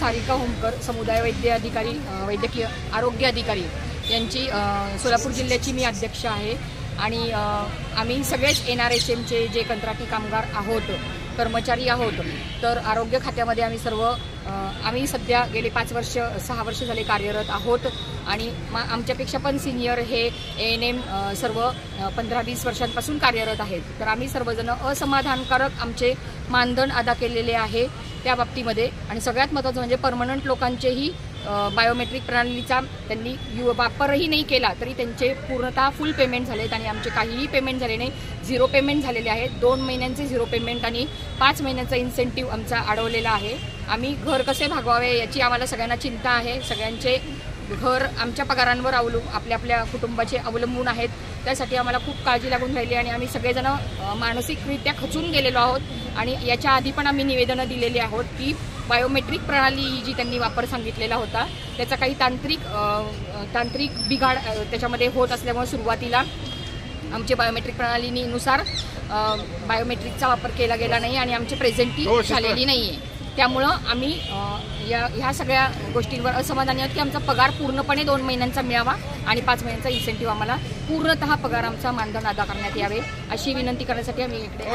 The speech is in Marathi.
सारिका होमकर समुदाय वैद्यकीय आरोग्य अधिकारी यांची सोलापूर जिल्ह्याची मी अध्यक्ष आहे। आणि आम्ही सगळेच NRHMचे जे कंत्राटी कामगार आहोत, कर्मचारी आहोत। तर आरोग्य खात्यामध्ये आम्ही सध्या गेले 6 वर्ष झाले कार्यरत आहोत। आणि आमच्यापेक्षा पण सिनियर हे ANM सर्व 15-20 वर्षांपासून कार्यरत आहेत। तर आम्ही सर्वजण असमाधानकारक आमचे मानधन अदा केलेले आहे त्या बाबतीमध्ये। आणि सगळ्यात महत्त्वाचं म्हणजे परमनंट लोकांचेही बायोमेट्रिक प्रणालीचा त्यांनी वापरही नाही केला तरी त्यांचे पूर्णतः फुल पेमेंट झालेत आणि आमचे काहीही पेमेंट झाले नाही, 0 पेमेंट झालेले आहेत। 2 महिन्यांचे 0 पेमेंट आणि 5 महिन्याचा इन्सेंटिव्ह आमचा अडवलेला आहे। आम्ही घर कसे भागवावे याची आम्हाला सगळ्यांना चिंता आहे। सगळ्यांचे घर आमच्या पगारांवर आपल्या कुटुंबाचे अवलंबून आहेत। त्यासाठी आम्हाला खूप काळजी लागून राहिली आणि आम्ही सगळेजण मानसिकरित्या खचून गेलेलो आहोत। आणि याच्या आधी पण आम्ही निवेदनं दिलेली आहोत की बायोमेट्रिक प्रणाली जी त्यांनी वापर सांगितलेला होता त्याचा काही तांत्रिक बिघाड त्याच्यामध्ये होत असल्यामुळे सुरुवातीला आमचे बायोमेट्रिक प्रणालीनुसार बायोमेट्रिकचा वापर केला गेला नाही आणि आमची प्रेझेंटी झालेली नाही आहे। त्यामुळं आम्ही ह्या सगळ्या गोष्टींवर असमाधानी आहोत की आमचा पगार पूर्णपणे 2 महिन्यांचा मिळावा आणि 5 महिन्यांचा इन्सेंटिव्ह आम्हाला पूर्णतः पगार आमचा मानधन अदा करण्यात यावे अशी विनंती करण्यासाठी आम्ही इकडे